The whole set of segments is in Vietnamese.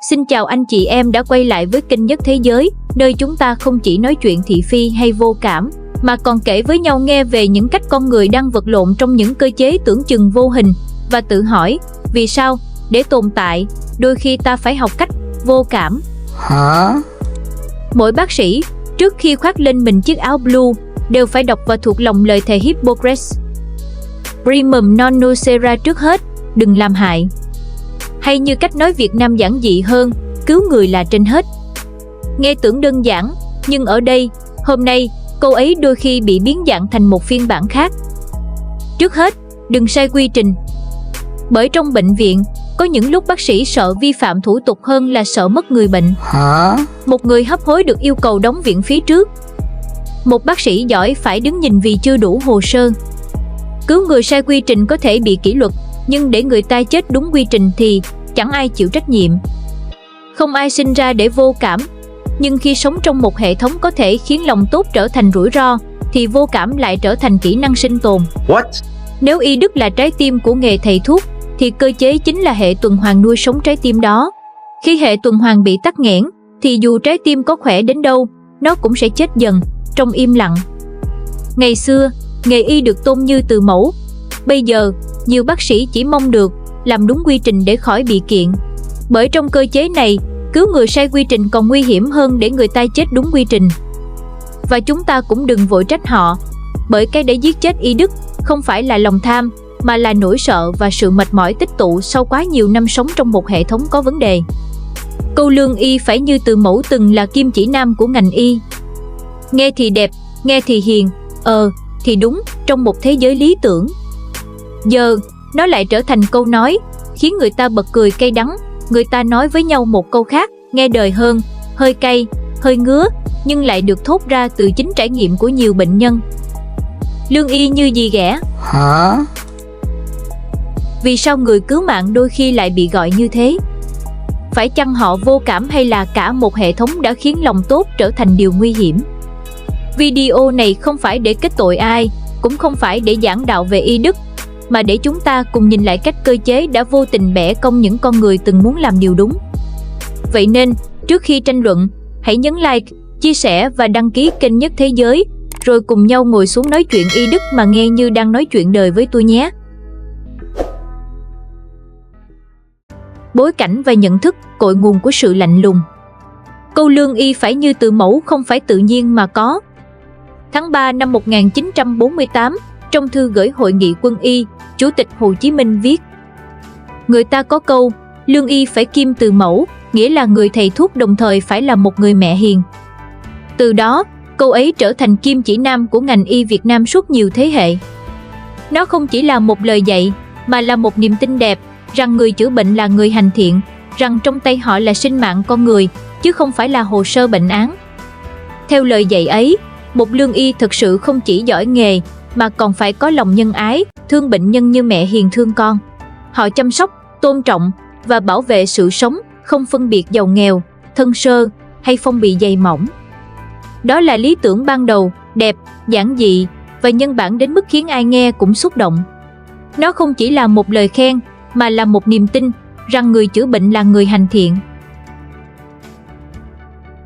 Xin chào anh chị em đã quay lại với kênh Nhất Thế Giới, nơi chúng ta không chỉ nói chuyện thị phi hay vô cảm, mà còn kể với nhau nghe về những cách con người đang vật lộn trong những cơ chế tưởng chừng vô hình, và tự hỏi, vì sao, để tồn tại, đôi khi ta phải học cách vô cảm. Hả? Mỗi bác sĩ, trước khi khoác lên mình chiếc áo blue, đều phải đọc và thuộc lòng lời thề Hippocrates. Primum non nocere trước hết, đừng làm hại. Hay như cách nói Việt Nam giản dị hơn, cứu người là trên hết. Nghe tưởng đơn giản, nhưng ở đây, hôm nay, câu ấy đôi khi bị biến dạng thành một phiên bản khác. Trước hết, đừng sai quy trình. Bởi trong bệnh viện, có những lúc bác sĩ sợ vi phạm thủ tục hơn là sợ mất người bệnh. Hả? Một người hấp hối được yêu cầu đóng viện phí trước. Một bác sĩ giỏi phải đứng nhìn vì chưa đủ hồ sơ. Cứu người sai quy trình có thể bị kỷ luật, nhưng để người ta chết đúng quy trình thì chẳng ai chịu trách nhiệm. Không ai sinh ra để vô cảm, nhưng khi sống trong một hệ thống có thể khiến lòng tốt trở thành rủi ro, thì vô cảm lại trở thành kỹ năng sinh tồn. What? Nếu y đức là trái tim của nghề thầy thuốc, thì cơ chế chính là hệ tuần hoàn nuôi sống trái tim đó. Khi hệ tuần hoàn bị tắc nghẽn, thì dù trái tim có khỏe đến đâu, nó cũng sẽ chết dần, trong im lặng. Ngày xưa, nghề y được tôn như từ mẫu. Bây giờ, nhiều bác sĩ chỉ mong được làm đúng quy trình để khỏi bị kiện. Bởi trong cơ chế này, cứu người sai quy trình còn nguy hiểm hơn để người ta chết đúng quy trình. Và chúng ta cũng đừng vội trách họ, bởi cái để giết chết y đức không phải là lòng tham, mà là nỗi sợ và sự mệt mỏi tích tụ sau quá nhiều năm sống trong một hệ thống có vấn đề. Câu lương y phải như từ mẫu từng là kim chỉ nam của ngành y. Nghe thì đẹp, nghe thì hiền, thì đúng trong một thế giới lý tưởng. Giờ, nó lại trở thành câu nói, khiến người ta bật cười cay đắng. Người ta nói với nhau một câu khác, nghe đời hơn, hơi cay, hơi ngứa, nhưng lại được thốt ra từ chính trải nghiệm của nhiều bệnh nhân. Lương y như gì ghẻ? Hả? Vì sao người cứu mạng đôi khi lại bị gọi như thế? Phải chăng họ vô cảm hay là cả một hệ thống đã khiến lòng tốt trở thành điều nguy hiểm? Video này không phải để kết tội ai, cũng không phải để giảng đạo về y đức, mà để chúng ta cùng nhìn lại cách cơ chế đã vô tình bẻ cong những con người từng muốn làm điều đúng. Vậy nên, trước khi tranh luận, hãy nhấn like, chia sẻ và đăng ký kênh Nhất Thế Giới, rồi cùng nhau ngồi xuống nói chuyện y đức mà nghe như đang nói chuyện đời với tôi nhé. Bối cảnh và nhận thức, cội nguồn của sự lạnh lùng. Câu lương y phải như từ mẫu không phải tự nhiên mà có. Tháng 3 năm 1948, trong thư gửi Hội nghị quân y, Chủ tịch Hồ Chí Minh viết: người ta có câu, lương y phải kim từ mẫu, nghĩa là người thầy thuốc đồng thời phải là một người mẹ hiền. Từ đó, câu ấy trở thành kim chỉ nam của ngành y Việt Nam suốt nhiều thế hệ. Nó không chỉ là một lời dạy, mà là một niềm tin đẹp, rằng người chữa bệnh là người hành thiện, rằng trong tay họ là sinh mạng con người, chứ không phải là hồ sơ bệnh án. Theo lời dạy ấy, một lương y thực sự không chỉ giỏi nghề, mà còn phải có lòng nhân ái, thương bệnh nhân như mẹ hiền thương con. Họ chăm sóc, tôn trọng và bảo vệ sự sống, không phân biệt giàu nghèo, thân sơ hay phong bì dày mỏng. Đó là lý tưởng ban đầu, đẹp, giản dị và nhân bản đến mức khiến ai nghe cũng xúc động. Nó không chỉ là một lời khen, mà là một niềm tin rằng người chữa bệnh là người hành thiện.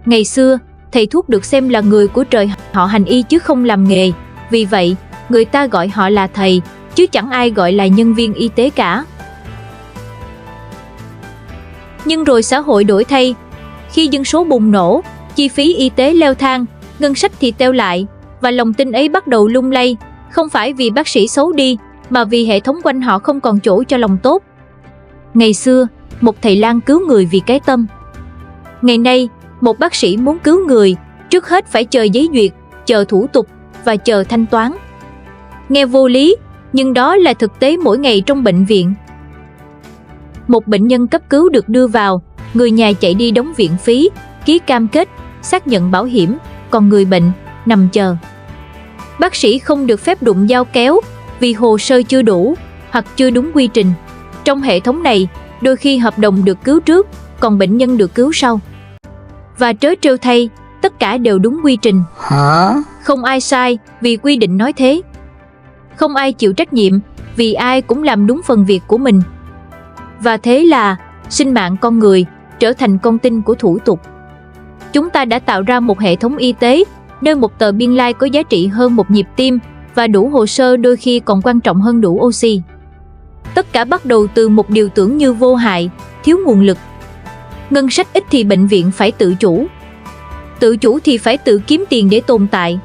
Ngày xưa, thầy thuốc được xem là người của trời, họ hành y chứ không làm nghề. Vì vậy, người ta gọi họ là thầy, chứ chẳng ai gọi là nhân viên y tế cả. Nhưng rồi xã hội đổi thay. Khi dân số bùng nổ, chi phí y tế leo thang, ngân sách thì teo lại, và lòng tin ấy bắt đầu lung lay, không phải vì bác sĩ xấu đi, mà vì hệ thống quanh họ không còn chỗ cho lòng tốt. Ngày xưa, một thầy lang cứu người vì cái tâm. Ngày nay, một bác sĩ muốn cứu người, trước hết phải chờ giấy duyệt, chờ thủ tục và chờ thanh toán. Nghe vô lý, nhưng đó là thực tế mỗi ngày trong bệnh viện. Một bệnh nhân cấp cứu được đưa vào, người nhà chạy đi đóng viện phí, ký cam kết, xác nhận bảo hiểm, còn người bệnh nằm chờ. Bác sĩ không được phép đụng dao kéo vì hồ sơ chưa đủ hoặc chưa đúng quy trình. Trong hệ thống này, đôi khi hợp đồng được cứu trước, còn bệnh nhân được cứu sau. Và trớ trêu thay, tất cả đều đúng quy trình. Hả? Không ai sai vì quy định nói thế. Không ai chịu trách nhiệm vì ai cũng làm đúng phần việc của mình. Và thế là sinh mạng con người trở thành con tin của thủ tục. Chúng ta đã tạo ra một hệ thống y tế, nơi một tờ biên lai có giá trị hơn một nhịp tim và đủ hồ sơ đôi khi còn quan trọng hơn đủ oxy. Tất cả bắt đầu từ một điều tưởng như vô hại, thiếu nguồn lực. Ngân sách ít thì bệnh viện phải tự chủ. Tự chủ thì phải tự kiếm tiền để tồn tại.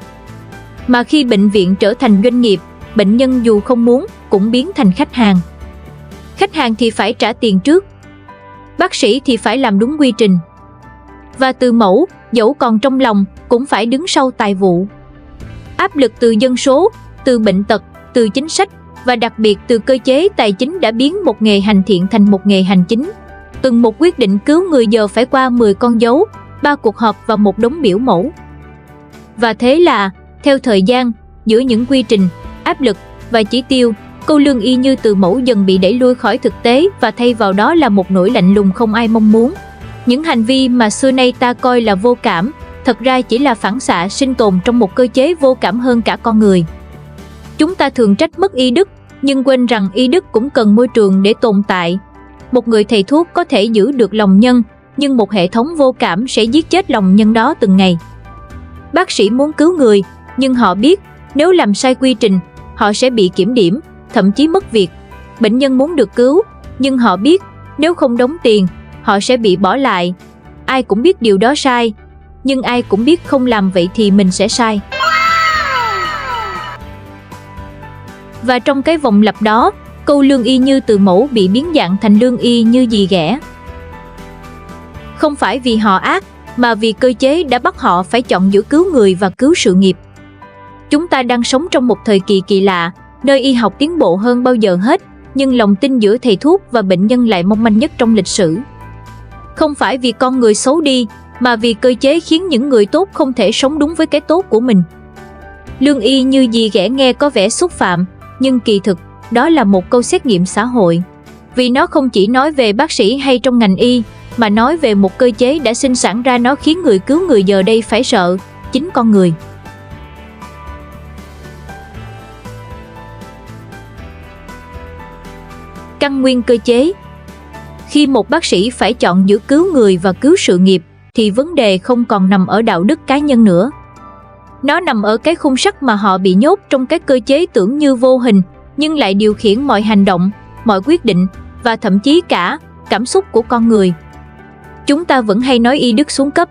Mà khi bệnh viện trở thành doanh nghiệp, bệnh nhân dù không muốn cũng biến thành khách hàng. Khách hàng thì phải trả tiền trước. Bác sĩ thì phải làm đúng quy trình. Và từ mẫu, dẫu còn trong lòng, cũng phải đứng sau tài vụ. Áp lực từ dân số, từ bệnh tật, từ chính sách và đặc biệt từ cơ chế tài chính đã biến một nghề hành thiện thành một nghề hành chính. Từng một quyết định cứu người giờ phải qua 10 con dấu, 3 cuộc họp và một đống biểu mẫu. Và thế là, theo thời gian, giữa những quy trình, áp lực và chỉ tiêu, câu lương y như từ mẫu dần bị đẩy lui khỏi thực tế và thay vào đó là một nỗi lạnh lùng không ai mong muốn. Những hành vi mà xưa nay ta coi là vô cảm, thật ra chỉ là phản xạ sinh tồn trong một cơ chế vô cảm hơn cả con người. Chúng ta thường trách mất y đức, nhưng quên rằng y đức cũng cần môi trường để tồn tại. Một người thầy thuốc có thể giữ được lòng nhân, nhưng một hệ thống vô cảm sẽ giết chết lòng nhân đó từng ngày. Bác sĩ muốn cứu người, nhưng họ biết nếu làm sai quy trình, họ sẽ bị kiểm điểm, thậm chí mất việc. Bệnh nhân muốn được cứu, nhưng họ biết nếu không đóng tiền, họ sẽ bị bỏ lại. Ai cũng biết điều đó sai, nhưng ai cũng biết không làm vậy thì mình sẽ sai. Và trong cái vòng lặp đó, câu lương y như từ mẫu bị biến dạng thành lương y như dì ghẻ. Không phải vì họ ác, mà vì cơ chế đã bắt họ phải chọn giữa cứu người và cứu sự nghiệp. Chúng ta đang sống trong một thời kỳ kỳ lạ, nơi y học tiến bộ hơn bao giờ hết, nhưng lòng tin giữa thầy thuốc và bệnh nhân lại mong manh nhất trong lịch sử. Không phải vì con người xấu đi, mà vì cơ chế khiến những người tốt không thể sống đúng với cái tốt của mình. Lương y như dì ghẻ nghe có vẻ xúc phạm, nhưng kỳ thực, đó là một câu xét nghiệm xã hội. Vì nó không chỉ nói về bác sĩ hay trong ngành y, mà nói về một cơ chế đã sinh sản ra nó khiến người cứu người giờ đây phải sợ, chính con người. Căn nguyên cơ chế. Khi một bác sĩ phải chọn giữa cứu người và cứu sự nghiệp, thì vấn đề không còn nằm ở đạo đức cá nhân nữa. Nó nằm ở cái khung sắt mà họ bị nhốt trong cái cơ chế tưởng như vô hình, nhưng lại điều khiển mọi hành động, mọi quyết định và thậm chí cả cảm xúc của con người. Chúng ta vẫn hay nói y đức xuống cấp.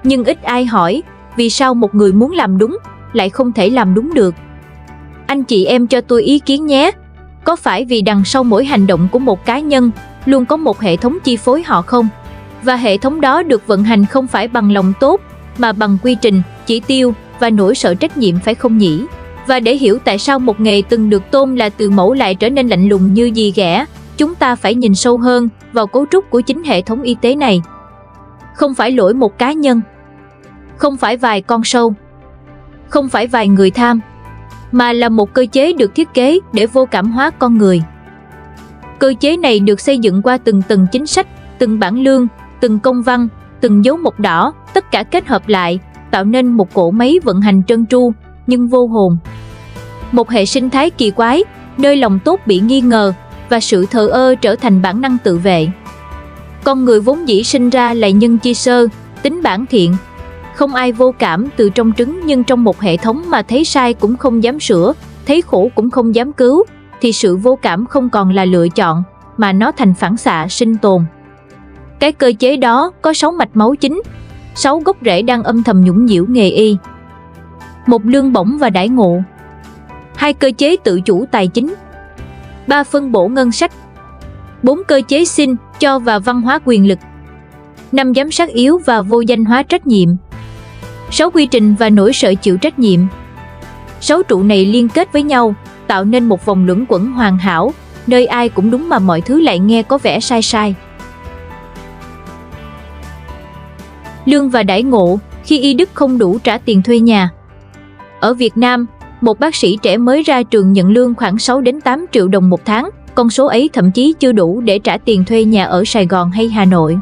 Nhưng ít ai hỏi, vì sao một người muốn làm đúng, lại không thể làm đúng được? Anh chị em cho tôi ý kiến nhé. Có phải vì đằng sau mỗi hành động của một cá nhân, luôn có một hệ thống chi phối họ không? Và hệ thống đó được vận hành không phải bằng lòng tốt, mà bằng quy trình, chỉ tiêu và nỗi sợ trách nhiệm phải không nhỉ? Và để hiểu tại sao một nghề từng được tôn là từ mẫu lại trở nên lạnh lùng như dì ghẻ, chúng ta phải nhìn sâu hơn vào cấu trúc của chính hệ thống y tế này. Không phải lỗi một cá nhân, không phải vài con sâu, không phải vài người tham, mà là một cơ chế được thiết kế để vô cảm hóa con người. Cơ chế này được xây dựng qua từng tầng chính sách, từng bảng lương, từng công văn, từng dấu mộc đỏ, tất cả kết hợp lại, tạo nên một cỗ máy vận hành trơn tru, nhưng vô hồn. Một hệ sinh thái kỳ quái, nơi lòng tốt bị nghi ngờ, và sự thờ ơ trở thành bản năng tự vệ. Con người vốn dĩ sinh ra là nhân chi sơ, tính bản thiện. Không ai vô cảm từ trong trứng, nhưng trong một hệ thống mà thấy sai cũng không dám sửa, thấy khổ cũng không dám cứu, thì sự vô cảm không còn là lựa chọn, mà nó thành phản xạ sinh tồn. Cái cơ chế đó có 6 mạch máu chính, 6 gốc rễ đang âm thầm nhũng nhiễu nghề y. 1. Lương bổng và đãi ngộ. 2. Cơ chế tự chủ tài chính. 3. Phân bổ ngân sách. 4. Cơ chế xin, cho và văn hóa quyền lực. 5. Giám sát yếu và vô danh hóa trách nhiệm. 6. Quy trình và nỗi sợ chịu trách nhiệm. 6 trụ này liên kết với nhau, tạo nên một vòng luẩn quẩn hoàn hảo, nơi ai cũng đúng mà mọi thứ lại nghe có vẻ sai sai. Lương và đãi ngộ, khi y đức không đủ trả tiền thuê nhà. Ở Việt Nam, một bác sĩ trẻ mới ra trường nhận lương khoảng 6 đến 8 triệu đồng một tháng, con số ấy thậm chí chưa đủ để trả tiền thuê nhà ở Sài Gòn hay Hà Nội.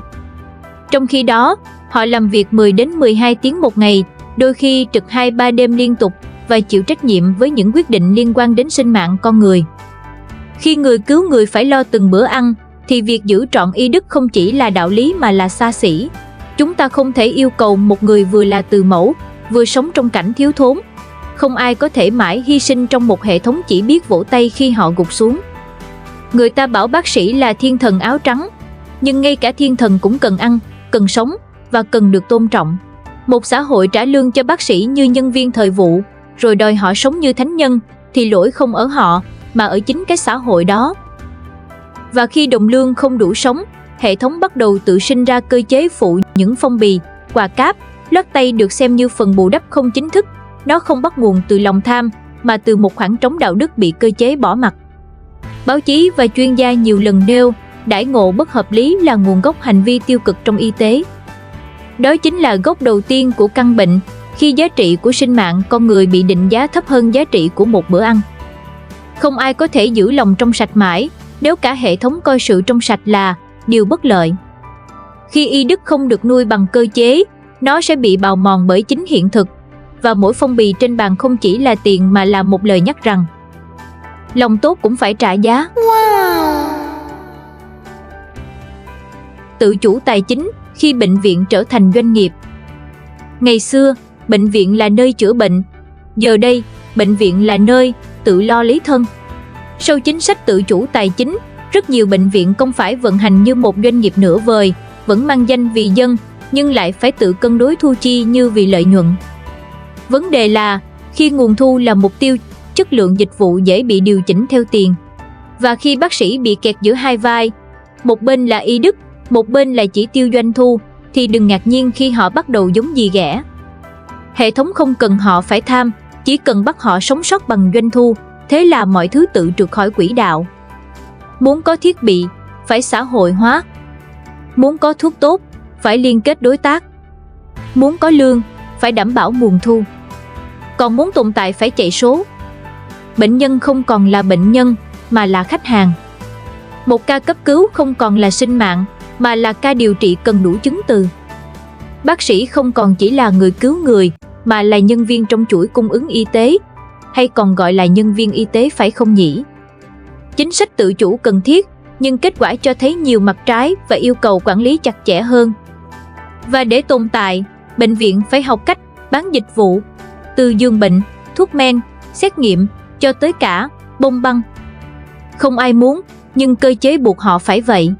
Trong khi đó, họ làm việc 10 đến 12 tiếng một ngày, đôi khi trực 2-3 đêm liên tục và chịu trách nhiệm với những quyết định liên quan đến sinh mạng con người. Khi người cứu người phải lo từng bữa ăn, thì việc giữ trọn y đức không chỉ là đạo lý mà là xa xỉ. Chúng ta không thể yêu cầu một người vừa là từ mẫu, vừa sống trong cảnh thiếu thốn. Không ai có thể mãi hy sinh trong một hệ thống chỉ biết vỗ tay khi họ gục xuống. Người ta bảo bác sĩ là thiên thần áo trắng, nhưng ngay cả thiên thần cũng cần ăn, cần sống và cần được tôn trọng. Một xã hội trả lương cho bác sĩ như nhân viên thời vụ, rồi đòi họ sống như thánh nhân, thì lỗi không ở họ, mà ở chính cái xã hội đó. Và khi đồng lương không đủ sống, hệ thống bắt đầu tự sinh ra cơ chế phụ những phong bì, quà cáp, lót tay được xem như phần bù đắp không chính thức. Nó không bắt nguồn từ lòng tham, mà từ một khoảng trống đạo đức bị cơ chế bỏ mặc. Báo chí và chuyên gia nhiều lần nêu, đãi ngộ bất hợp lý là nguồn gốc hành vi tiêu cực trong y tế. Đó chính là gốc đầu tiên của căn bệnh, khi giá trị của sinh mạng con người bị định giá thấp hơn giá trị của một bữa ăn. Không ai có thể giữ lòng trong sạch mãi, nếu cả hệ thống coi sự trong sạch là điều bất lợi. Khi y đức không được nuôi bằng cơ chế, nó sẽ bị bào mòn bởi chính hiện thực. Và mỗi phong bì trên bàn không chỉ là tiền mà là một lời nhắc rằng lòng tốt cũng phải trả giá. Wow. Tự chủ tài chính khi bệnh viện trở thành doanh nghiệp. Ngày xưa, bệnh viện là nơi chữa bệnh. Giờ đây, bệnh viện là nơi tự lo lý thân. Sau chính sách tự chủ tài chính, rất nhiều bệnh viện không phải vận hành như một doanh nghiệp nửa vời, vẫn mang danh vì dân, nhưng lại phải tự cân đối thu chi như vì lợi nhuận. Vấn đề là, khi nguồn thu là mục tiêu, chất lượng dịch vụ dễ bị điều chỉnh theo tiền. Và khi bác sĩ bị kẹt giữa hai vai, một bên là y đức, một bên là chỉ tiêu doanh thu, thì đừng ngạc nhiên khi họ bắt đầu giống dì ghẻ. Hệ thống không cần họ phải tham, chỉ cần bắt họ sống sót bằng doanh thu, thế là mọi thứ tự trượt khỏi quỹ đạo. Muốn có thiết bị, phải xã hội hóa. Muốn có thuốc tốt, phải liên kết đối tác. Muốn có lương, phải đảm bảo nguồn thu. Còn muốn tồn tại phải chạy số. Bệnh nhân không còn là bệnh nhân, mà là khách hàng. Một ca cấp cứu không còn là sinh mạng, mà là ca điều trị cần đủ chứng từ. Bác sĩ không còn chỉ là người cứu người, mà là nhân viên trong chuỗi cung ứng y tế, hay còn gọi là nhân viên y tế phải không nhỉ? Chính sách tự chủ cần thiết, nhưng kết quả cho thấy nhiều mặt trái và yêu cầu quản lý chặt chẽ hơn. Và để tồn tại, bệnh viện phải học cách bán dịch vụ, từ giường bệnh, thuốc men, xét nghiệm, cho tới cả bông băng. Không ai muốn, nhưng cơ chế buộc họ phải vậy.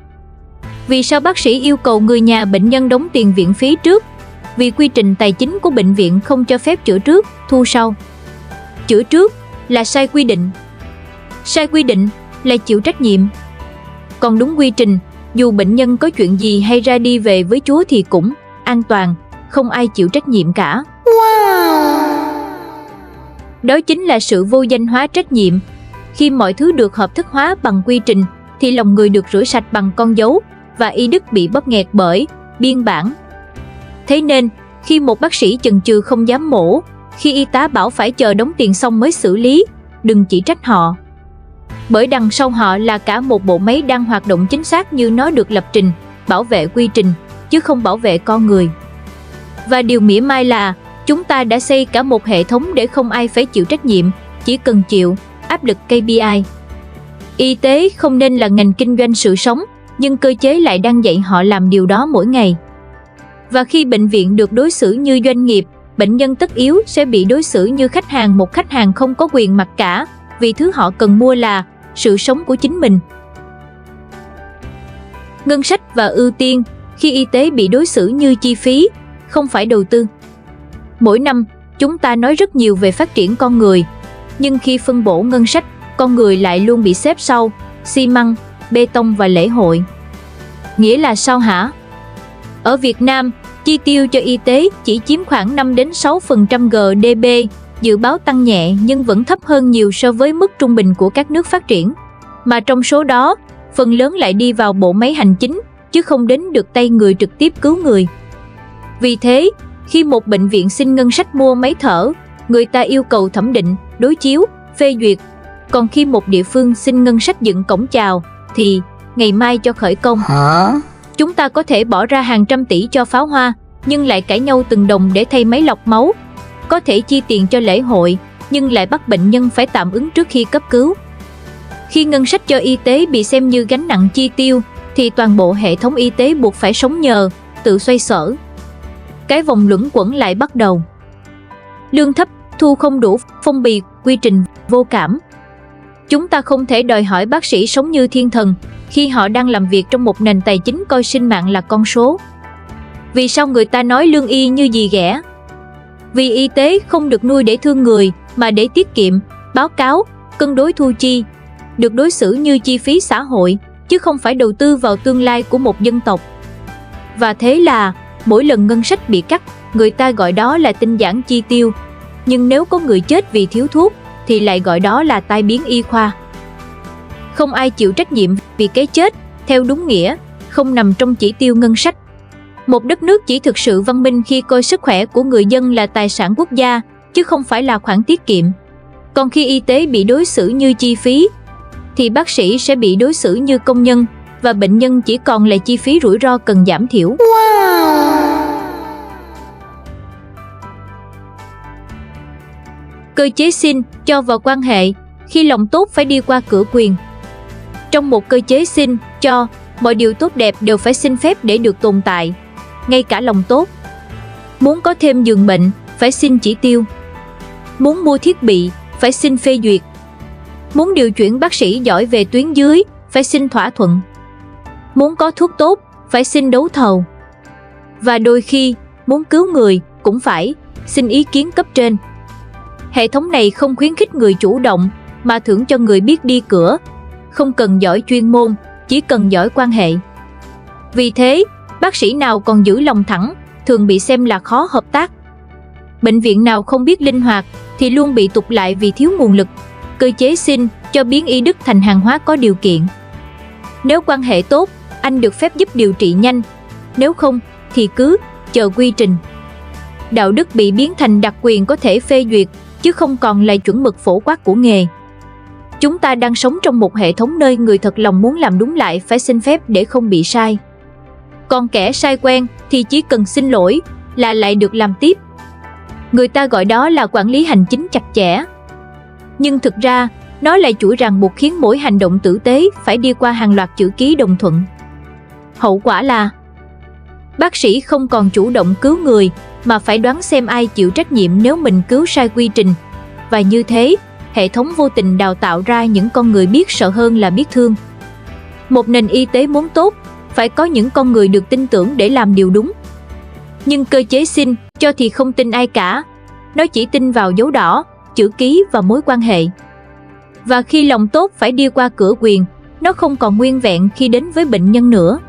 Vì sao bác sĩ yêu cầu người nhà bệnh nhân đóng tiền viện phí trước? Vì quy trình tài chính của bệnh viện không cho phép chữa trước, thu sau. Chữa trước là sai quy định. Sai quy định là chịu trách nhiệm. Còn đúng quy trình, dù bệnh nhân có chuyện gì hay ra đi về với Chúa thì cũng an toàn, không ai chịu trách nhiệm cả. Wow. Đó chính là sự vô danh hóa trách nhiệm. Khi mọi thứ được hợp thức hóa bằng quy trình, thì lòng người được rửa sạch bằng con dấu, và y đức bị bóp nghẹt bởi biên bản. Thế nên, khi một bác sĩ chần chừ không dám mổ, khi y tá bảo phải chờ đóng tiền xong mới xử lý, đừng chỉ trách họ. Bởi đằng sau họ là cả một bộ máy đang hoạt động chính xác như nó được lập trình, bảo vệ quy trình, chứ không bảo vệ con người. Và điều mỉa mai là, chúng ta đã xây cả một hệ thống để không ai phải chịu trách nhiệm, chỉ cần chịu áp lực KPI. Y tế không nên là ngành kinh doanh sự sống, nhưng cơ chế lại đang dạy họ làm điều đó mỗi ngày. Và khi bệnh viện được đối xử như doanh nghiệp, bệnh nhân tất yếu sẽ bị đối xử như khách hàng, một khách hàng không có quyền mặc cả, vì thứ họ cần mua là sự sống của chính mình. Ngân sách và ưu tiên, khi y tế bị đối xử như chi phí, không phải đầu tư. Mỗi năm, chúng ta nói rất nhiều về phát triển con người, nhưng khi phân bổ ngân sách, con người lại luôn bị xếp sau xi măng, bê tông và lễ hội. Nghĩa là sao hả? Ở Việt Nam, chi tiêu cho y tế chỉ chiếm khoảng 5-6% GDP, dự báo tăng nhẹ nhưng vẫn thấp hơn nhiều so với mức trung bình của các nước phát triển. Mà trong số đó, phần lớn lại đi vào bộ máy hành chính, chứ không đến được tay người trực tiếp cứu người. Vì thế, khi một bệnh viện xin ngân sách mua máy thở, người ta yêu cầu thẩm định, đối chiếu, phê duyệt. Còn khi một địa phương xin ngân sách dựng cổng chào, thì ngày mai cho khởi công. Chúng ta có thể bỏ ra hàng trăm tỷ cho pháo hoa, nhưng lại cãi nhau từng đồng để thay máy lọc máu. Có thể chi tiền cho lễ hội, nhưng lại bắt bệnh nhân phải tạm ứng trước khi cấp cứu. Khi ngân sách cho y tế bị xem như gánh nặng chi tiêu, thì toàn bộ hệ thống y tế buộc phải sống nhờ tự xoay sở. Cái vòng luẩn quẩn lại bắt đầu. Lương thấp, thu không đủ, phong bì, quy trình vô cảm. Chúng ta không thể đòi hỏi bác sĩ sống như thiên thần khi họ đang làm việc trong một nền tài chính coi sinh mạng là con số. Vì sao người ta nói lương y như gì ghẻ? Vì y tế không được nuôi để thương người mà để tiết kiệm, báo cáo, cân đối thu chi, được đối xử như chi phí xã hội chứ không phải đầu tư vào tương lai của một dân tộc. Và thế là mỗi lần ngân sách bị cắt, người ta gọi đó là tinh giản chi tiêu. Nhưng nếu có người chết vì thiếu thuốc thì lại gọi đó là tai biến y khoa. Không ai chịu trách nhiệm vì cái chết, theo đúng nghĩa, không nằm trong chỉ tiêu ngân sách. Một đất nước chỉ thực sự văn minh khi coi sức khỏe của người dân là tài sản quốc gia, chứ không phải là khoản tiết kiệm. Còn khi y tế bị đối xử như chi phí, thì bác sĩ sẽ bị đối xử như công nhân, và bệnh nhân chỉ còn là chi phí rủi ro cần giảm thiểu. Cơ chế xin, cho vào quan hệ, khi lòng tốt phải đi qua cửa quyền. Trong một cơ chế xin, cho, mọi điều tốt đẹp đều phải xin phép để được tồn tại, ngay cả lòng tốt. Muốn có thêm giường bệnh, phải xin chỉ tiêu. Muốn mua thiết bị, phải xin phê duyệt. Muốn điều chuyển bác sĩ giỏi về tuyến dưới, phải xin thỏa thuận. Muốn có thuốc tốt, phải xin đấu thầu. Và đôi khi, muốn cứu người, cũng phải xin ý kiến cấp trên. Hệ thống này không khuyến khích người chủ động, mà thưởng cho người biết đi cửa. Không cần giỏi chuyên môn, chỉ cần giỏi quan hệ. Vì thế, bác sĩ nào còn giữ lòng thẳng, thường bị xem là khó hợp tác. Bệnh viện nào không biết linh hoạt, thì luôn bị tụt lại vì thiếu nguồn lực. Cơ chế xin, cho biến y đức thành hàng hóa có điều kiện. Nếu quan hệ tốt, anh được phép giúp điều trị nhanh. Nếu không, thì cứ chờ quy trình. Đạo đức bị biến thành đặc quyền có thể phê duyệt, chứ không còn là chuẩn mực phổ quát của nghề. Chúng ta đang sống trong một hệ thống nơi người thật lòng muốn làm đúng lại phải xin phép để không bị sai. Còn kẻ sai quen thì chỉ cần xin lỗi là lại được làm tiếp. Người ta gọi đó là quản lý hành chính chặt chẽ. Nhưng thực ra, nó là chuỗi ràng buộc khiến mỗi hành động tử tế phải đi qua hàng loạt chữ ký đồng thuận. Hậu quả là bác sĩ không còn chủ động cứu người, mà phải đoán xem ai chịu trách nhiệm nếu mình cứu sai quy trình. Và như thế, hệ thống vô tình đào tạo ra những con người biết sợ hơn là biết thương. Một nền y tế muốn tốt, phải có những con người được tin tưởng để làm điều đúng. Nhưng cơ chế xin, cho thì không tin ai cả. Nó chỉ tin vào dấu đỏ, chữ ký và mối quan hệ. Và khi lòng tốt phải đi qua cửa quyền, nó không còn nguyên vẹn khi đến với bệnh nhân nữa.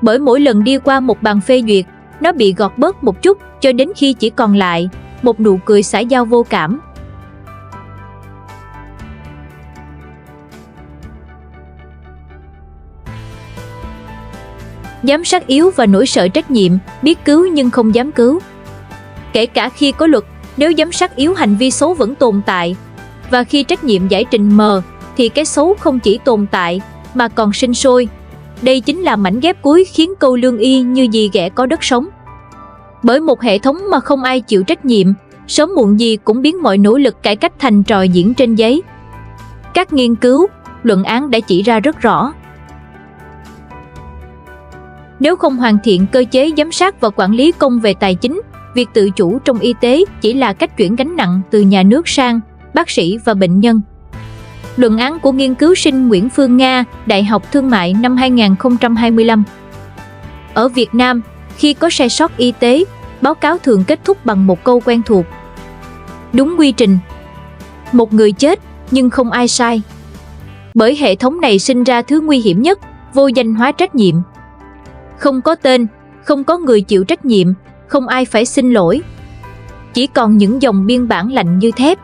Bởi mỗi lần đi qua một bàn phê duyệt, nó bị gọt bớt một chút cho đến khi chỉ còn lại một nụ cười xã giao vô cảm. Giám sát yếu và nỗi sợ trách nhiệm, biết cứu nhưng không dám cứu. Kể cả khi có luật, nếu giám sát yếu hành vi xấu vẫn tồn tại. Và khi trách nhiệm giải trình mờ, thì cái xấu không chỉ tồn tại, mà còn sinh sôi. Đây chính là mảnh ghép cuối khiến câu lương y như gì ghẻ có đất sống. Bởi một hệ thống mà không ai chịu trách nhiệm, sớm muộn gì cũng biến mọi nỗ lực cải cách thành trò diễn trên giấy. Các nghiên cứu, luận án đã chỉ ra rất rõ. Nếu không hoàn thiện cơ chế giám sát và quản lý công về tài chính, việc tự chủ trong y tế chỉ là cách chuyển gánh nặng từ nhà nước sang bác sĩ và bệnh nhân. Luận án của nghiên cứu sinh Nguyễn Phương Nga, Đại học Thương mại năm 2025. Ở Việt Nam, khi có sai sót y tế, báo cáo thường kết thúc bằng một câu quen thuộc. Đúng quy trình. Một người chết, nhưng không ai sai. Bởi hệ thống này sinh ra thứ nguy hiểm nhất, vô danh hóa trách nhiệm. Không có tên, không có người chịu trách nhiệm, không ai phải xin lỗi. Chỉ còn những dòng biên bản lạnh như thép.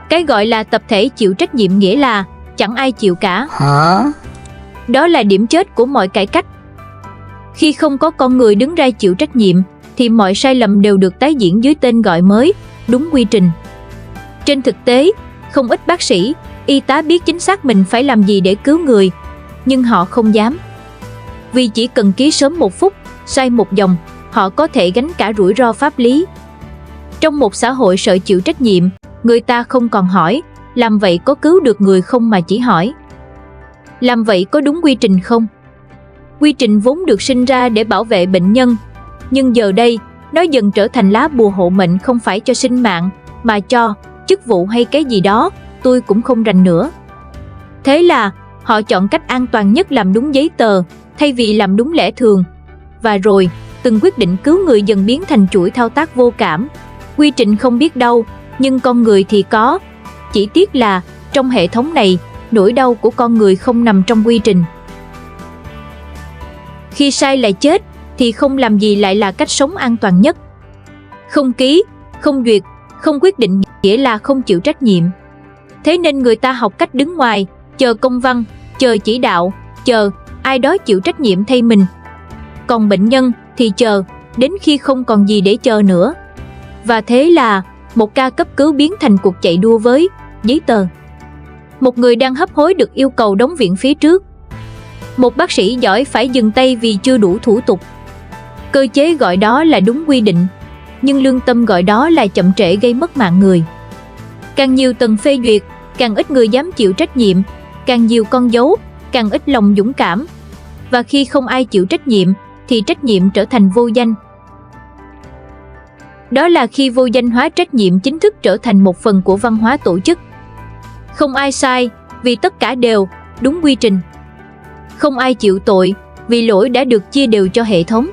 Cái gọi là tập thể chịu trách nhiệm nghĩa là chẳng ai chịu cả. Đó là điểm chết của mọi cải cách. Khi không có con người đứng ra chịu trách nhiệm, thì mọi sai lầm đều được tái diễn dưới tên gọi mới, đúng quy trình. Trên thực tế, không ít bác sĩ, y tá biết chính xác mình phải làm gì để cứu người, nhưng họ không dám. Vì chỉ cần ký sớm một phút, sai một dòng, họ có thể gánh cả rủi ro pháp lý. Trong một xã hội sợ chịu trách nhiệm, người ta không còn hỏi, làm vậy có cứu được người không mà chỉ hỏi, làm vậy có đúng quy trình không? Quy trình vốn được sinh ra để bảo vệ bệnh nhân, nhưng giờ đây, nó dần trở thành lá bùa hộ mệnh không phải cho sinh mạng, mà cho chức vụ hay cái gì đó, tôi cũng không rành nữa. Thế là, họ chọn cách an toàn nhất làm đúng giấy tờ, thay vì làm đúng lẽ thường. Và rồi, từng quyết định cứu người dần biến thành chuỗi thao tác vô cảm. Quy trình không biết đâu, nhưng con người thì có. Chỉ tiếc là, trong hệ thống này, nỗi đau của con người không nằm trong quy trình. Khi sai là chết, thì không làm gì lại là cách sống an toàn nhất. Không ký, không duyệt, không quyết định nghĩa là không chịu trách nhiệm. Thế nên người ta học cách đứng ngoài, chờ công văn, chờ chỉ đạo, chờ ai đó chịu trách nhiệm thay mình. Còn bệnh nhân thì chờ, đến khi không còn gì để chờ nữa. Và thế là, một ca cấp cứu biến thành cuộc chạy đua với giấy tờ. Một người đang hấp hối được yêu cầu đóng viện phía trước. Một bác sĩ giỏi phải dừng tay vì chưa đủ thủ tục. Cơ chế gọi đó là đúng quy định, nhưng lương tâm gọi đó là chậm trễ gây mất mạng người. Càng nhiều tầng phê duyệt, càng ít người dám chịu trách nhiệm, càng nhiều con dấu, càng ít lòng dũng cảm. Và khi không ai chịu trách nhiệm, thì trách nhiệm trở thành vô danh. Đó là khi vô danh hóa trách nhiệm chính thức trở thành một phần của văn hóa tổ chức. Không ai sai, vì tất cả đều đúng quy trình. Không ai chịu tội, vì lỗi đã được chia đều cho hệ thống.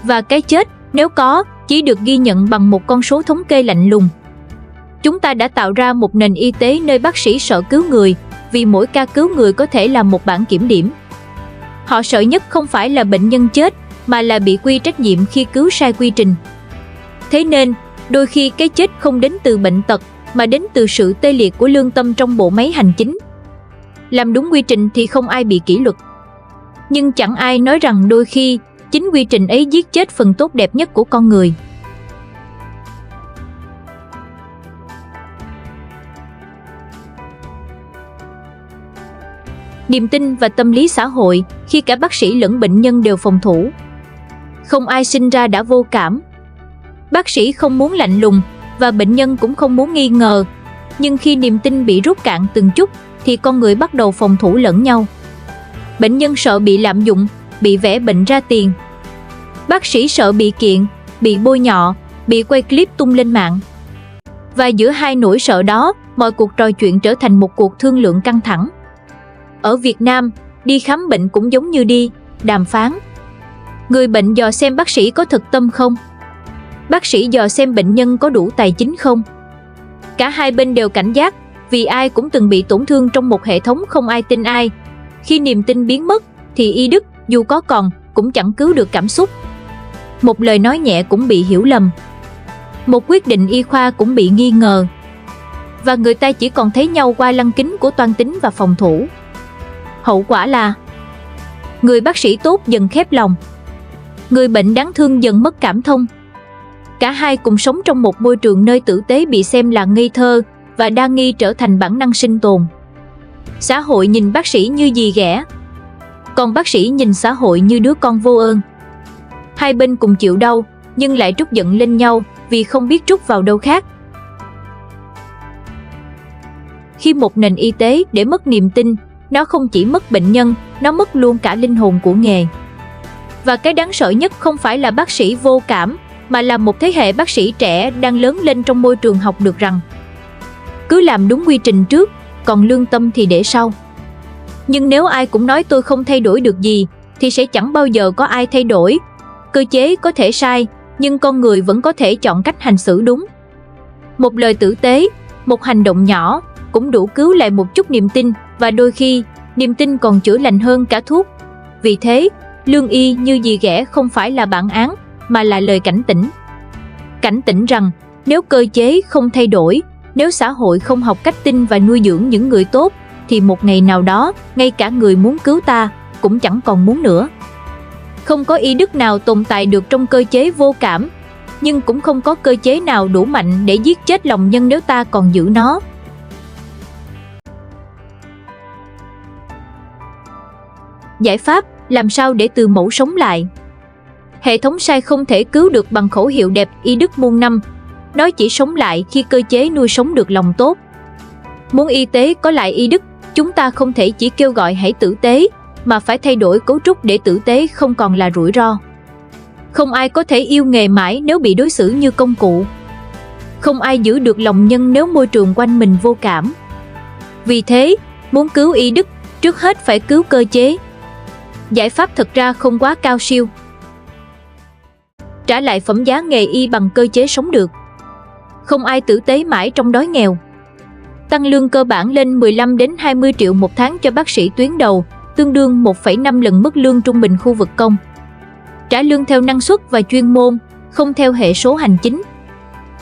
Và cái chết, nếu có, chỉ được ghi nhận bằng một con số thống kê lạnh lùng. Chúng ta đã tạo ra một nền y tế nơi bác sĩ sợ cứu người, vì mỗi ca cứu người có thể là một bản kiểm điểm. Họ sợ nhất không phải là bệnh nhân chết, mà là bị quy trách nhiệm khi cứu sai quy trình. Thế nên, đôi khi cái chết không đến từ bệnh tật, mà đến từ sự tê liệt của lương tâm trong bộ máy hành chính. Làm đúng quy trình thì không ai bị kỷ luật. Nhưng chẳng ai nói rằng đôi khi, chính quy trình ấy giết chết phần tốt đẹp nhất của con người. Niềm tin và tâm lý xã hội khi cả bác sĩ lẫn bệnh nhân đều phòng thủ. Không ai sinh ra đã vô cảm. Bác sĩ không muốn lạnh lùng và bệnh nhân cũng không muốn nghi ngờ. Nhưng khi niềm tin bị rút cạn từng chút thì con người bắt đầu phòng thủ lẫn nhau. Bệnh nhân sợ bị lạm dụng, bị vẽ bệnh ra tiền. Bác sĩ sợ bị kiện, bị bôi nhọ, bị quay clip tung lên mạng. Và giữa hai nỗi sợ đó, mọi cuộc trò chuyện trở thành một cuộc thương lượng căng thẳng. Ở Việt Nam, đi khám bệnh cũng giống như đi đàm phán. Người bệnh dò xem bác sĩ có thực tâm không? Bác sĩ dò xem bệnh nhân có đủ tài chính không? Cả hai bên đều cảnh giác, vì ai cũng từng bị tổn thương trong một hệ thống không ai tin ai. Khi niềm tin biến mất, thì y đức, dù có còn, cũng chẳng cứu được cảm xúc. Một lời nói nhẹ cũng bị hiểu lầm. Một quyết định y khoa cũng bị nghi ngờ. Và người ta chỉ còn thấy nhau qua lăng kính của toan tính và phòng thủ. Hậu quả là người bác sĩ tốt dần khép lòng, người bệnh đáng thương dần mất cảm thông. Cả hai cùng sống trong một môi trường nơi tử tế bị xem là ngây thơ và đa nghi trở thành bản năng sinh tồn. Xã hội nhìn bác sĩ như dì ghẻ, còn bác sĩ nhìn xã hội như đứa con vô ơn. Hai bên cùng chịu đau, nhưng lại trút giận lên nhau vì không biết trút vào đâu khác. Khi một nền y tế để mất niềm tin, nó không chỉ mất bệnh nhân, nó mất luôn cả linh hồn của nghề. Và cái đáng sợ nhất không phải là bác sĩ vô cảm, mà là một thế hệ bác sĩ trẻ đang lớn lên trong môi trường học được rằng cứ làm đúng quy trình trước, còn lương tâm thì để sau. Nhưng nếu ai cũng nói tôi không thay đổi được gì, thì sẽ chẳng bao giờ có ai thay đổi. Cơ chế có thể sai, nhưng con người vẫn có thể chọn cách hành xử đúng. Một lời tử tế, một hành động nhỏ cũng đủ cứu lại một chút niềm tin, và đôi khi, niềm tin còn chữa lành hơn cả thuốc. Vì thế, lương y như dì ghẻ không phải là bản án, mà là lời cảnh tỉnh. Cảnh tỉnh rằng, nếu cơ chế không thay đổi, nếu xã hội không học cách tin và nuôi dưỡng những người tốt, thì một ngày nào đó, ngay cả người muốn cứu ta, cũng chẳng còn muốn nữa. Không có y đức nào tồn tại được trong cơ chế vô cảm, nhưng cũng không có cơ chế nào đủ mạnh để giết chết lòng nhân nếu ta còn giữ nó. Giải pháp, làm sao để từ mẫu sống lại? Hệ thống sai không thể cứu được bằng khẩu hiệu đẹp y đức muôn năm. Nó chỉ sống lại khi cơ chế nuôi sống được lòng tốt. Muốn y tế có lại y đức, chúng ta không thể chỉ kêu gọi hãy tử tế, mà phải thay đổi cấu trúc để tử tế không còn là rủi ro. Không ai có thể yêu nghề mãi nếu bị đối xử như công cụ. Không ai giữ được lòng nhân nếu môi trường quanh mình vô cảm. Vì thế, muốn cứu y đức, trước hết phải cứu cơ chế. Giải pháp thật ra không quá cao siêu. Trả lại phẩm giá nghề y bằng cơ chế sống được. Không ai tử tế mãi trong đói nghèo. Tăng lương cơ bản lên 15 đến 20 triệu một tháng cho bác sĩ tuyến đầu, tương đương 1,5 lần mức lương trung bình khu vực công. Trả lương theo năng suất và chuyên môn, không theo hệ số hành chính.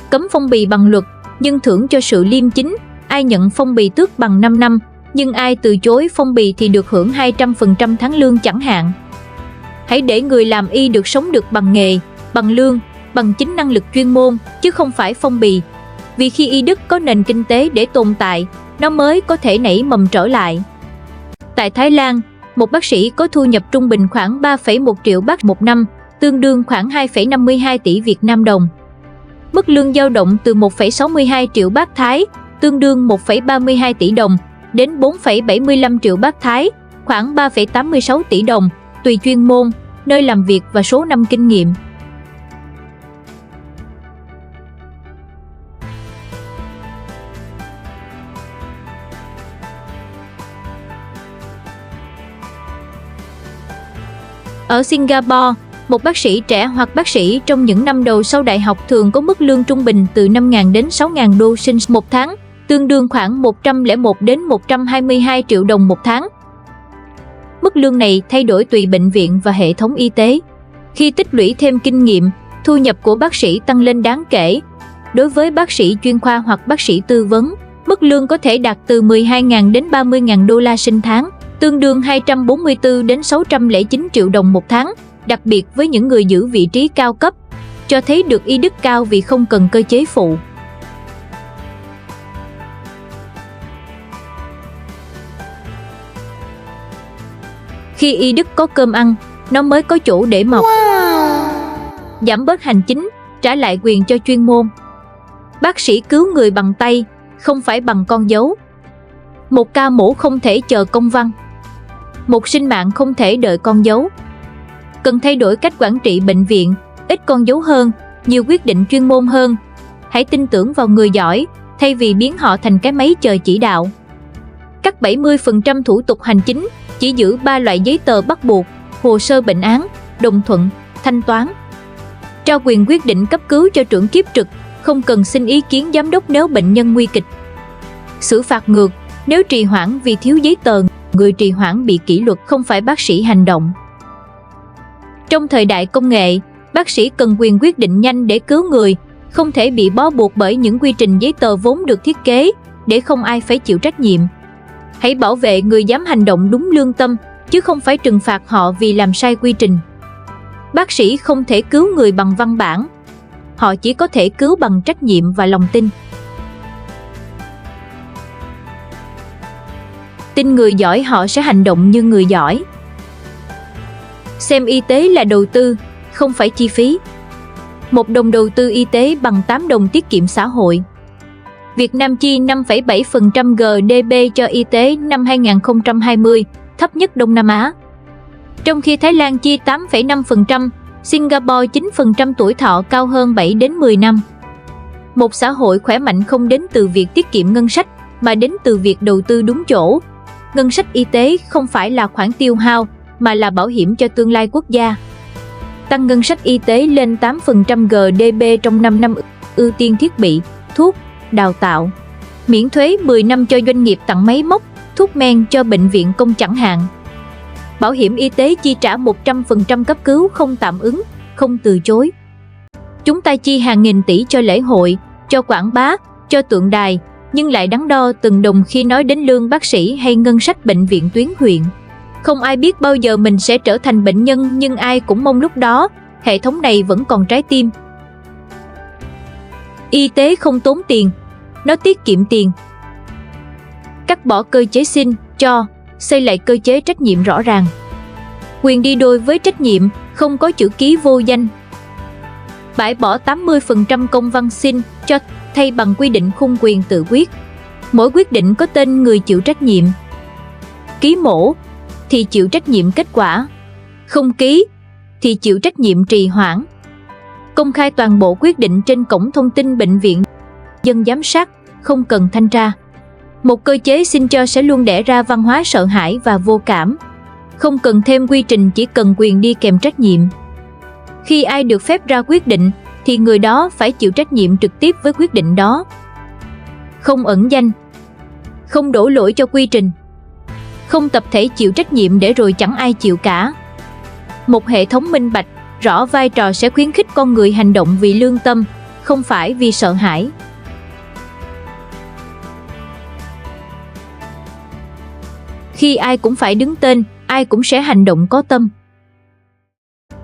Cấm phong bì bằng luật, nhưng thưởng cho sự liêm chính. Ai nhận phong bì tước bằng 5 năm, nhưng ai từ chối phong bì thì được hưởng 200% tháng lương chẳng hạn. Hãy để người làm y được sống được bằng nghề, bằng lương, bằng chính năng lực chuyên môn, chứ không phải phong bì. Vì khi y đức có nền kinh tế để tồn tại, nó mới có thể nảy mầm trở lại. Tại Thái Lan, một bác sĩ có thu nhập trung bình khoảng 3,1 triệu baht một năm, tương đương khoảng 2,52 tỷ Việt Nam đồng. Mức lương dao động từ 1,62 triệu baht Thái, tương đương 1,32 tỷ đồng, đến 4,75 triệu baht Thái, khoảng 3,86 tỷ đồng, tùy chuyên môn, nơi làm việc và số năm kinh nghiệm. Ở Singapore, một bác sĩ trẻ hoặc bác sĩ trong những năm đầu sau đại học thường có mức lương trung bình từ 5.000 đến 6.000 đô sinh một tháng, tương đương khoảng 101 đến 122 triệu đồng một tháng. Mức lương này thay đổi tùy bệnh viện và hệ thống y tế. Khi tích lũy thêm kinh nghiệm, thu nhập của bác sĩ tăng lên đáng kể. Đối với bác sĩ chuyên khoa hoặc bác sĩ tư vấn, mức lương có thể đạt từ 12.000 đến 30.000 đô la sinh tháng, tương đương 244 đến 609 triệu đồng một tháng, đặc biệt với những người giữ vị trí cao cấp, cho thấy được y đức cao vì không cần cơ chế phụ. Khi y đức có cơm ăn, nó mới có chỗ để mọc. Giảm bớt hành chính, trả lại quyền cho chuyên môn. Bác sĩ cứu người bằng tay, không phải bằng con dấu. Một ca mổ không thể chờ công văn. Một sinh mạng không thể đợi con dấu. Cần thay đổi cách quản trị bệnh viện, ít con dấu hơn, nhiều quyết định chuyên môn hơn. Hãy tin tưởng vào người giỏi, thay vì biến họ thành cái máy chờ chỉ đạo. Cắt 70% thủ tục hành chính, chỉ giữ 3 loại giấy tờ bắt buộc: hồ sơ bệnh án, đồng thuận, thanh toán. Trao quyền quyết định cấp cứu cho trưởng kiếp trực, không cần xin ý kiến giám đốc nếu bệnh nhân nguy kịch. Xử phạt ngược, nếu trì hoãn vì thiếu giấy tờ, người trì hoãn bị kỷ luật, không phải bác sĩ hành động. Trong thời đại công nghệ, bác sĩ cần quyền quyết định nhanh để cứu người, không thể bị bó buộc bởi những quy trình giấy tờ vốn được thiết kế, để không ai phải chịu trách nhiệm. Hãy bảo vệ người dám hành động đúng lương tâm, chứ không phải trừng phạt họ vì làm sai quy trình. Bác sĩ không thể cứu người bằng văn bản. Họ chỉ có thể cứu bằng trách nhiệm và lòng tin. Tin người giỏi, họ sẽ hành động như người giỏi. Xem y tế là đầu tư, không phải chi phí. 1 đồng đầu tư y tế bằng 8 đồng tiết kiệm xã hội. Việt Nam chi 5,7% GDP cho y tế năm 2020, thấp nhất Đông Nam Á. Trong khi Thái Lan chi 8,5%, Singapore 9%, tuổi thọ cao hơn 7 đến 10 năm. Một xã hội khỏe mạnh không đến từ việc tiết kiệm ngân sách, mà đến từ việc đầu tư đúng chỗ. Ngân sách y tế không phải là khoản tiêu hao, mà là bảo hiểm cho tương lai quốc gia. Tăng ngân sách y tế lên 8% GDP trong 5 năm, ưu tiên thiết bị, thuốc, đào tạo. Miễn thuế 10 năm cho doanh nghiệp tặng máy móc, thuốc men cho bệnh viện công chẳng hạn. Bảo hiểm y tế chi trả 100% cấp cứu không tạm ứng, không từ chối. Chúng ta chi hàng nghìn tỷ cho lễ hội, cho quảng bá, cho tượng đài, nhưng lại đắn đo từng đồng khi nói đến lương bác sĩ hay ngân sách bệnh viện tuyến huyện. Không ai biết bao giờ mình sẽ trở thành bệnh nhân, nhưng ai cũng mong lúc đó, hệ thống này vẫn còn trái tim. Y tế không tốn tiền, nó tiết kiệm tiền. Cắt bỏ cơ chế xin, cho, xây lại cơ chế trách nhiệm rõ ràng. Quyền đi đôi với trách nhiệm, không có chữ ký vô danh. Bãi bỏ 80% công văn xin, cho, thay bằng quy định khung quyền tự quyết. Mỗi quyết định có tên người chịu trách nhiệm. Ký mổ, thì chịu trách nhiệm kết quả, không ký thì chịu trách nhiệm trì hoãn. Công khai toàn bộ quyết định trên cổng thông tin bệnh viện, dân giám sát, không cần thanh tra. Một cơ chế xin cho sẽ luôn đẻ ra văn hóa sợ hãi và vô cảm. Không cần thêm quy trình, chỉ cần quyền đi kèm trách nhiệm. Khi ai được phép ra quyết định thì người đó phải chịu trách nhiệm trực tiếp với quyết định đó. Không ẩn danh, không đổ lỗi cho quy trình, không tập thể chịu trách nhiệm để rồi chẳng ai chịu cả. Một hệ thống minh bạch, rõ vai trò sẽ khuyến khích con người hành động vì lương tâm, không phải vì sợ hãi. Khi ai cũng phải đứng tên, ai cũng sẽ hành động có tâm.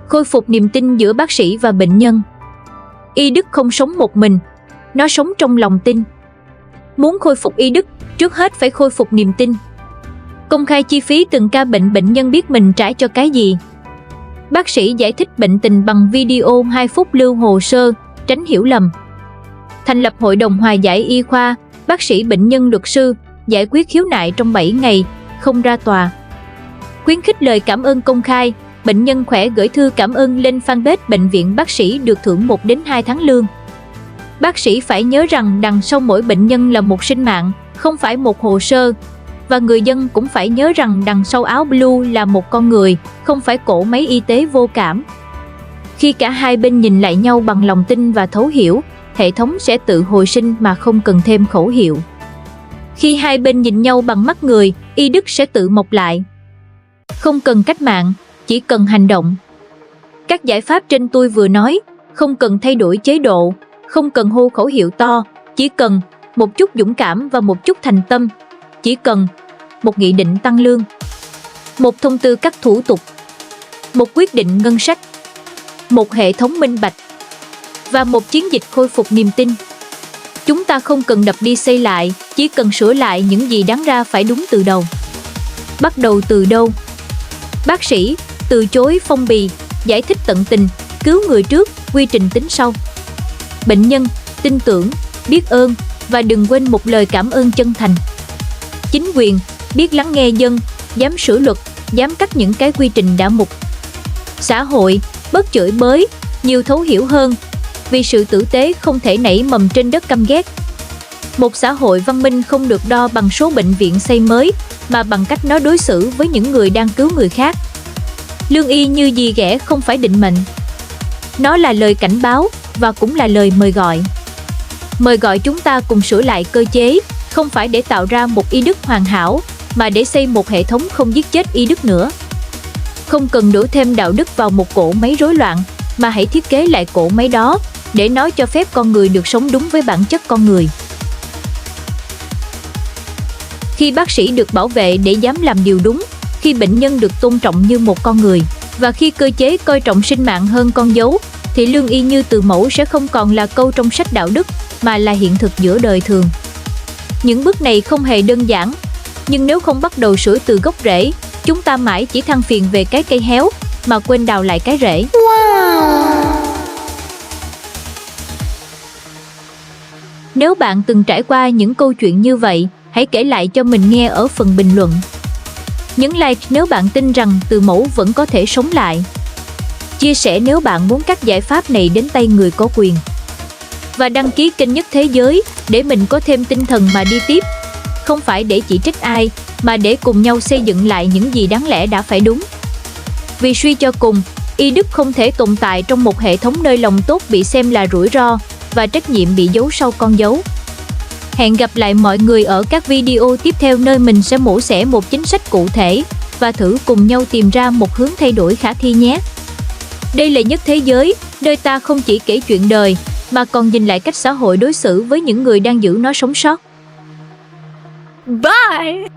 Khôi phục niềm tin giữa bác sĩ và bệnh nhân. Y đức không sống một mình, nó sống trong lòng tin. Muốn khôi phục y đức, trước hết phải khôi phục niềm tin. Công khai chi phí từng ca bệnh, bệnh nhân biết mình trả cho cái gì. Bác sĩ giải thích bệnh tình bằng video 2 phút, lưu hồ sơ, tránh hiểu lầm. Thành lập hội đồng hòa giải y khoa, bác sĩ, bệnh nhân, luật sư, giải quyết khiếu nại trong 7 ngày, không ra tòa. Khuyến khích lời cảm ơn công khai, bệnh nhân khỏe gửi thư cảm ơn lên fanpage bệnh viện, bác sĩ được thưởng 1 đến 2 tháng lương. Bác sĩ phải nhớ rằng đằng sau mỗi bệnh nhân là một sinh mạng, không phải một hồ sơ. Và người dân cũng phải nhớ rằng đằng sau áo blue là một con người, không phải cỗ máy y tế vô cảm. Khi cả hai bên nhìn lại nhau bằng lòng tin và thấu hiểu, hệ thống sẽ tự hồi sinh mà không cần thêm khẩu hiệu. Khi hai bên nhìn nhau bằng mắt người, y đức sẽ tự mọc lại. Không cần cách mạng, chỉ cần hành động. Các giải pháp trên tôi vừa nói, không cần thay đổi chế độ, không cần hô khẩu hiệu to, chỉ cần một chút dũng cảm và một chút thành tâm. Chỉ cần một nghị định tăng lương, một thông tư cắt thủ tục, một quyết định ngân sách, một hệ thống minh bạch và một chiến dịch khôi phục niềm tin. Chúng ta không cần đập đi xây lại, chỉ cần sửa lại những gì đáng ra phải đúng từ đầu. Bắt đầu từ đâu? Bác sĩ từ chối phong bì, giải thích tận tình, cứu người trước, quy trình tính sau. Bệnh nhân tin tưởng, biết ơn và đừng quên một lời cảm ơn chân thành. Chính quyền biết lắng nghe dân, dám sửa luật, dám cắt những cái quy trình đã mục. Xã hội bớt chửi bới, nhiều thấu hiểu hơn, vì sự tử tế không thể nảy mầm trên đất căm ghét. Một xã hội văn minh không được đo bằng số bệnh viện xây mới, mà bằng cách nó đối xử với những người đang cứu người khác. Lương y như gì ghẻ không phải định mệnh. Nó là lời cảnh báo và cũng là lời mời gọi. Mời gọi chúng ta cùng sửa lại cơ chế, không phải để tạo ra một y đức hoàn hảo, mà để xây một hệ thống không giết chết y đức nữa. Không cần đổ thêm đạo đức vào một cỗ máy rối loạn, mà hãy thiết kế lại cỗ máy đó, để nó cho phép con người được sống đúng với bản chất con người. Khi bác sĩ được bảo vệ để dám làm điều đúng, khi bệnh nhân được tôn trọng như một con người, và khi cơ chế coi trọng sinh mạng hơn con dấu, thì lương y như từ mẫu sẽ không còn là câu trong sách đạo đức, mà là hiện thực giữa đời thường. Những bước này không hề đơn giản, nhưng nếu không bắt đầu sửa từ gốc rễ, chúng ta mãi chỉ than phiền về cái cây héo, mà quên đào lại cái rễ. Wow! Nếu bạn từng trải qua những câu chuyện như vậy, hãy kể lại cho mình nghe ở phần bình luận. Nhấn like nếu bạn tin rằng từ mẫu vẫn có thể sống lại. Chia sẻ nếu bạn muốn các giải pháp này đến tay người có quyền. Và đăng ký kênh Nhất Thế Giới để mình có thêm tinh thần mà đi tiếp. Không phải để chỉ trích ai, mà để cùng nhau xây dựng lại những gì đáng lẽ đã phải đúng. Vì suy cho cùng, y đức không thể tồn tại trong một hệ thống nơi lòng tốt bị xem là rủi ro và trách nhiệm bị giấu sau con dấu. Hẹn gặp lại mọi người ở các video tiếp theo, nơi mình sẽ mổ xẻ một chính sách cụ thể và thử cùng nhau tìm ra một hướng thay đổi khả thi nhé. Đây là Nhất Thế Giới, nơi ta không chỉ kể chuyện đời, mà còn nhìn lại cách xã hội đối xử với những người đang giữ nó sống sót. Bye!